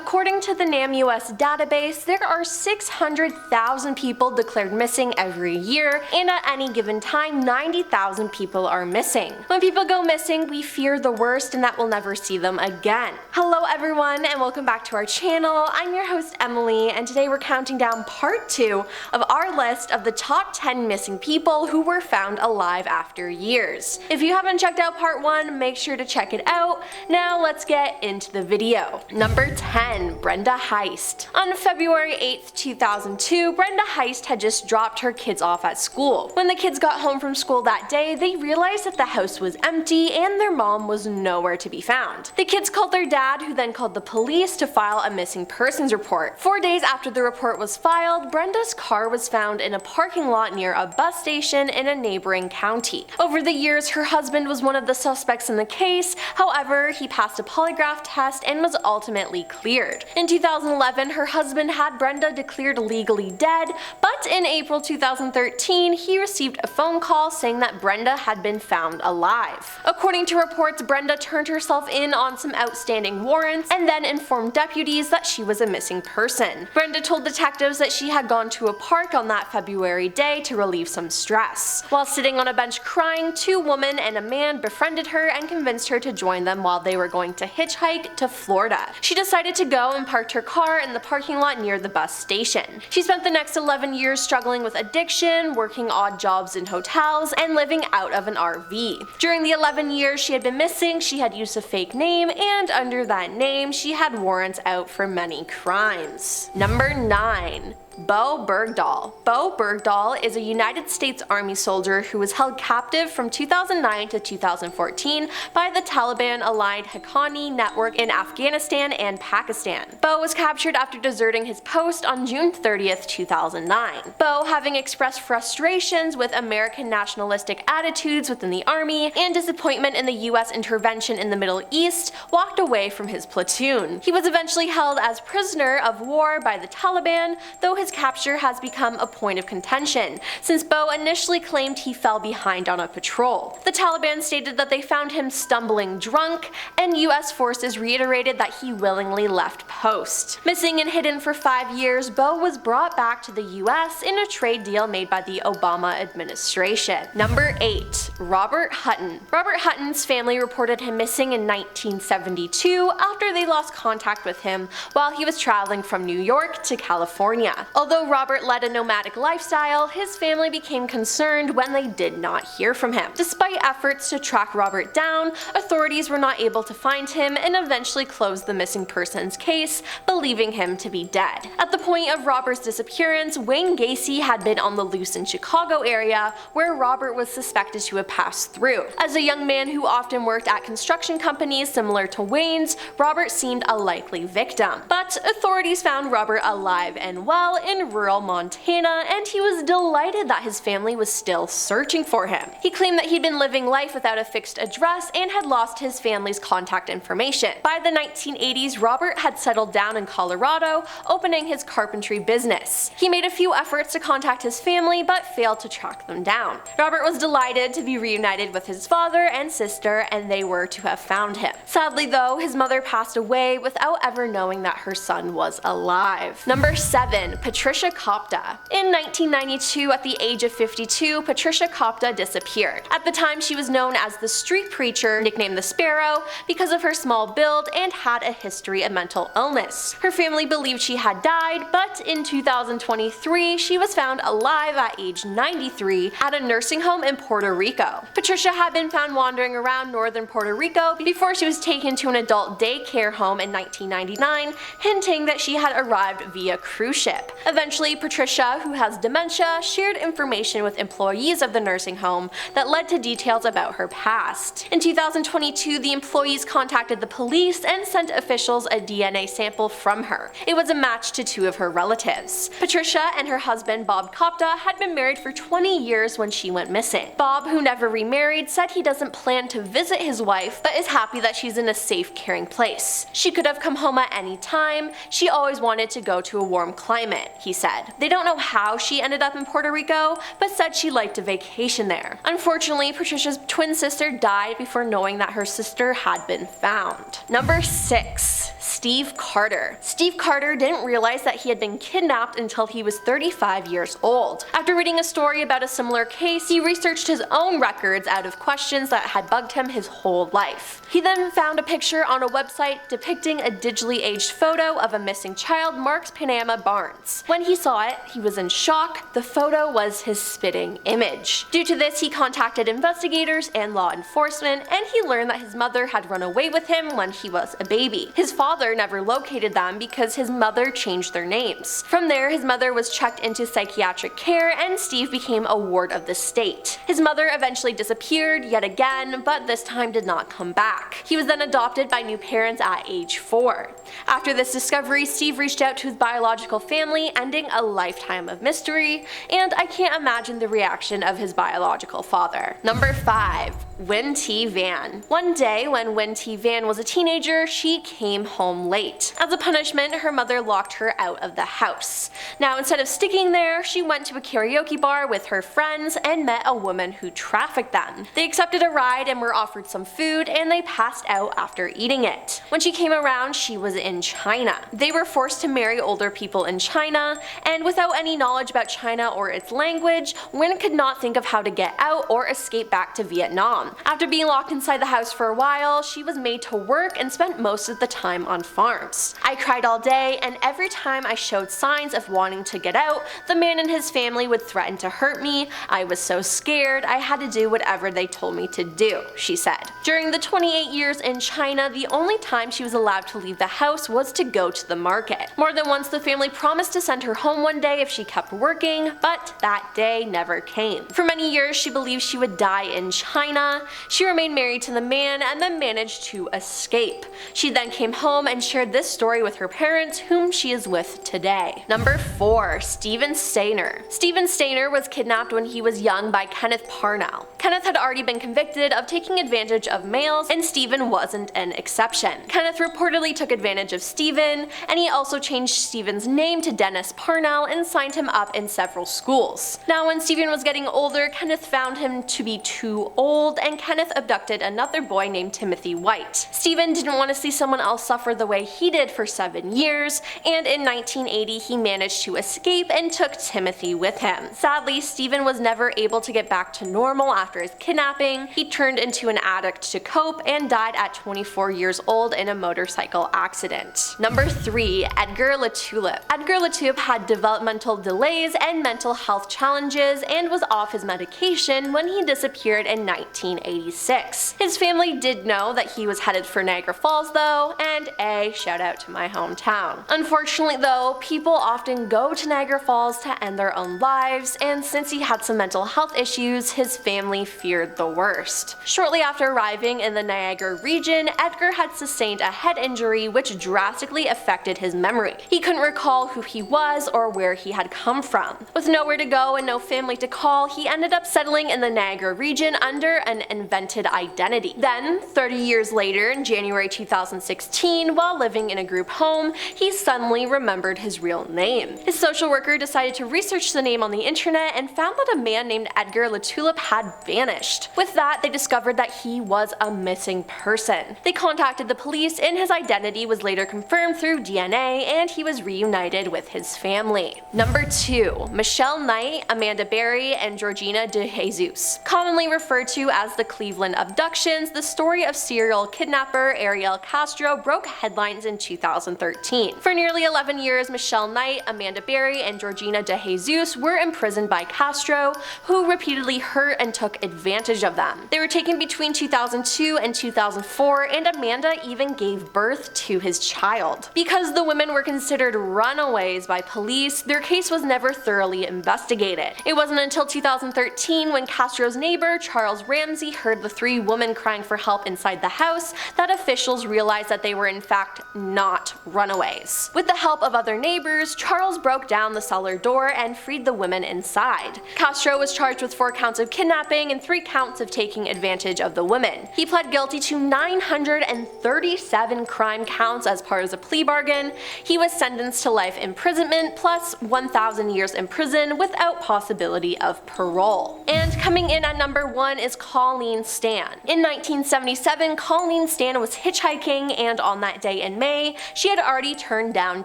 According to the NamUs database, there are 600,000 people declared missing every year, and at any given time, 90,000 people are missing. When people go missing, we fear the worst and that we'll never see them again. Hello everyone, and welcome back to our channel. I'm your host Emily, and today we're counting down part 2 of our list of the top 10 missing people who were found alive after years. If you haven't checked out part 1, make sure to check it out. Now let's get into the video. Number 10. Brenda Heist. On February 8th, 2002, Brenda Heist had just dropped her kids off at school. When the kids got home from school that day, they realized that the house was empty and their mom was nowhere to be found. The kids called their dad, who then called the police to file a missing persons report. 4 days after the report was filed, Brenda's car was found in a parking lot near a bus station in a neighboring county. Over the years, her husband was one of the suspects in the case. However, he passed a polygraph test and was ultimately cleared. In 2011, her husband had Brenda declared legally dead, but in April 2013, he received a phone call saying that Brenda had been found alive. According to reports, Brenda turned herself in on some outstanding warrants and then informed deputies that she was a missing person. Brenda told detectives that she had gone to a park on that February day to relieve some stress. While sitting on a bench crying, 2 women and a man befriended her and convinced her to join them while they were going to hitchhike to Florida. She decided to go and parked her car in the parking lot near the bus station. She spent the next 11 years struggling with addiction, working odd jobs in hotels, and living out of an RV. During the 11 years she had been missing, she had used a fake name, and under that name she had warrants out for many crimes. Number 9. Bowe Bergdahl. Bowe Bergdahl is a United States Army soldier who was held captive from 2009 to 2014 by the Taliban-aligned Haqqani network in Afghanistan and Pakistan. Bowe was captured after deserting his post on June 30th, 2009. Bowe, having expressed frustrations with American nationalistic attitudes within the Army and disappointment in the US intervention in the Middle East, walked away from his platoon. He was eventually held as prisoner of war by the Taliban, though his capture has become a point of contention, since Bowe initially claimed he fell behind on a patrol. The Taliban stated that they found him stumbling drunk, and US forces reiterated that he willingly left post. Missing and hidden for 5 years, Bowe was brought back to the US in a trade deal made by the Obama administration. Number 8. Robert Hutton. Robert Hutton's family reported him missing in 1972 after they lost contact with him while he was traveling from New York to California. Although Robert led a nomadic lifestyle, his family became concerned when they did not hear from him. Despite efforts to track Robert down, authorities were not able to find him and eventually closed the missing persons case, believing him to be dead. At the point of Robert's disappearance, Wayne Gacy had been on the loose in Chicago area, where Robert was suspected to have passed through. As a young man who often worked at construction companies similar to Wayne's, Robert seemed a likely victim. But authorities found Robert alive and well in rural Montana, and he was delighted that his family was still searching for him. He claimed that he'd been living life without a fixed address and had lost his family's contact information. By the 1980s, Robert had settled down in Colorado, opening his carpentry business. He made a few efforts to contact his family, but failed to track them down. Robert was delighted to be reunited with his father and sister, and they were to have found him. Sadly though, his mother passed away without ever knowing that her son was alive. Number 7. Patricia Kopta. In 1992, at the age of 52, Patricia Kopta disappeared. At the time, she was known as the street preacher, nicknamed the Sparrow, because of her small build and had a history of mental illness. Her family believed she had died, but in 2023, she was found alive at age 93 at a nursing home in Puerto Rico. Patricia had been found wandering around northern Puerto Rico before she was taken to an adult daycare home in 1999, hinting that she had arrived via cruise ship. Eventually, Patricia, who has dementia, shared information with employees of the nursing home that led to details about her past. In 2022, the employees contacted the police and sent officials a DNA sample from her. It was a match to 2 of her relatives. Patricia and her husband Bowe Kopta had been married for 20 years when she went missing. Bob, who never remarried, said he doesn't plan to visit his wife, but is happy that she's in a safe, caring place. She could have come home at any time. She always wanted to go to a warm climate, he said. They don't know how she ended up in Puerto Rico, but said she liked a vacation there. Unfortunately, Patricia's twin sister died before knowing that her sister had been found. Number 6. Steve Carter. Steve Carter didn't realize that he had been kidnapped until he was 35 years old. After reading a story about a similar case, he researched his own records out of questions that had bugged him his whole life. He then found a picture on a website depicting a digitally aged photo of a missing child marked Panama Barnes. When he saw it, he was in shock. The photo was his spitting image. Due to this, he contacted investigators and law enforcement, and he learned that his mother had run away with him when he was a baby. His father never located them because his mother changed their names. From there, his mother was checked into psychiatric care and Steve became a ward of the state. His mother eventually disappeared yet again, but this time did not come back. He was then adopted by new parents at age 4. After this discovery, Steve reached out to his biological family, ending a lifetime of mystery, and I can't imagine the reaction of his biological father. Number 5. Nguyen Thi Van. One day, when Nguyen Thi Van was a teenager, she came home late. As a punishment, her mother locked her out of the house. Now, instead of sticking there, she went to a karaoke bar with her friends and met a woman who trafficked them. They accepted a ride and were offered some food, and they passed out after eating it. When she came around, she was in China. They were forced to marry older people in China, and without any knowledge about China or its language, Nguyen could not think of how to get out or escape back to Vietnam. After being locked inside the house for a while, she was made to work and spent most of the time on farms. I cried all day, and every time I showed signs of wanting to get out, the man and his family would threaten to hurt me. I was so scared, I had to do whatever they told me to do, she said. During the 28 years in China, the only time she was allowed to leave the house was to go to the market. More than once, the family promised to send her home one day if she kept working, but that day never came. For many years, she believed she would die in China. She remained married to the man and then managed to escape. She then came home and shared this story with her parents, whom she is with today. Number 4. Stephen Stayner. Stephen Stayner was kidnapped when he was young by Kenneth Parnell. Kenneth had already been convicted of taking advantage of males, and Stephen wasn't an exception. Kenneth reportedly took advantage of Stephen, and he also changed Stephen's name to Dennis Parnell and signed him up in several schools. Now, when Stephen was getting older, Kenneth found him to be too old, and Kenneth abducted another boy named Timothy White. Stephen didn't want to see someone else suffer the way he did for 7 years, and in 1980 he managed to escape and took Timothy with him. Sadly, Stephen was never able to get back to normal after his kidnapping. He turned into an addict to cope and died at 24 years old in a motorcycle accident. Number 3. Edgar Latulip. Edgar Latulip had developmental delays and mental health challenges and was off his medication when he disappeared in 1986. His family did know that he was headed for Niagara Falls though, and shout out to my hometown. Unfortunately though, people often go to Niagara Falls to end their own lives, and since he had some mental health issues, his family feared the worst. Shortly after arriving in the Niagara region, Edgar had sustained a head injury which drastically affected his memory. He couldn't recall who he was or where he had come from. With nowhere to go and no family to call, he ended up settling in the Niagara region under an invented identity. Then, 30 years later, in January 2016, while living in a group home, he suddenly remembered his real name. His social worker decided to research the name on the internet and found that a man named Edgar Latulip had vanished. With that, they discovered that he was a missing person. They contacted the police, and his identity was later confirmed through DNA, and he was reunited with his family. Number 2. Michelle Knight, Amanda Berry, and Georgina DeJesus. Commonly referred to as the Cleveland abductions, the story of serial kidnapper Ariel Castro broke headlines in 2013. For nearly 11 years, Michelle Knight, Amanda Berry, and Georgina DeJesus were imprisoned by Castro, who repeatedly hurt and took advantage of them. They were taken between 2002 and 2004, and Amanda even gave birth to his child. Because the women were considered runaways by police, their case was never thoroughly investigated. It wasn't until 2013, when Castro's neighbor, Charles Ramsey, heard the 3 women crying for help inside the house, that officials realized that they were in fact not runaways. With the help of other neighbors, Charles broke down the cellar door and freed the women inside. Castro was charged with 4 counts of kidnapping and 3 counts of taking advantage of the women. He pled guilty to 937 crime counts as part of the plea bargain. He was sentenced to life imprisonment plus 1,000 years in prison without possibility of parole. And coming in at number 1 is Colleen Colleen Stan. In 1977, Colleen Stan was hitchhiking, and on that day in May, she had already turned down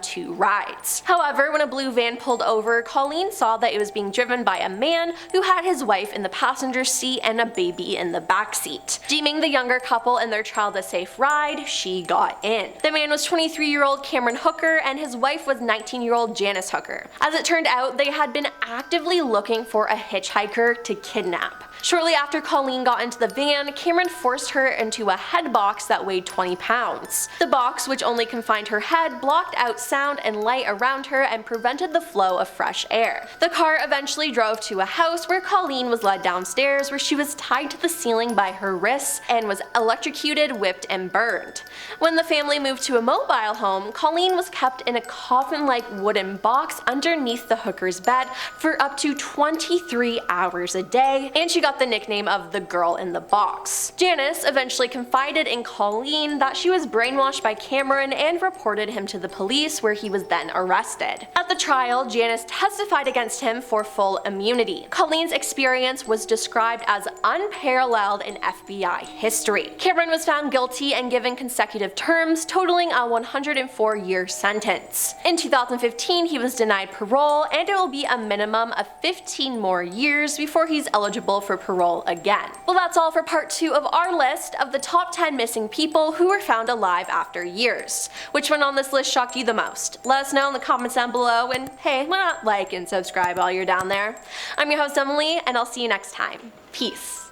2 rides. However, when a blue van pulled over, Colleen saw that it was being driven by a man who had his wife in the passenger seat and a baby in the back seat. Deeming the younger couple and their child a safe ride, she got in. The man was 23-year-old Cameron Hooker and his wife was 19-year-old Janice Hooker. As it turned out, they had been actively looking for a hitchhiker to kidnap. Shortly after Colleen got into the van, Cameron forced her into a head box that weighed 20 pounds. The box, which only confined her head, blocked out sound and light around her and prevented the flow of fresh air. The car eventually drove to a house where Colleen was led downstairs, where she was tied to the ceiling by her wrists and was electrocuted, whipped, and burned. When the family moved to a mobile home, Colleen was kept in a coffin-like wooden box underneath the Hooker's bed for up to 23 hours a day, and she got the nickname of the girl in the box. Janice eventually confided in Colleen that she was brainwashed by Cameron and reported him to the police, where he was then arrested. At the trial, Janice testified against him for full immunity. Colleen's experience was described as unparalleled in FBI history. Cameron was found guilty and given consecutive terms, totaling a 104-year sentence. In 2015, he was denied parole, and it will be a minimum of 15 more years before he's eligible for parole again. Well, that's all for part 2 of our list of the top 10 missing people who were found alive after years. Which one on this list shocked you the most? Let us know in the comments down below, and hey, why not like and subscribe while you're down there? I'm your host Emily, and I'll see you next time. Peace.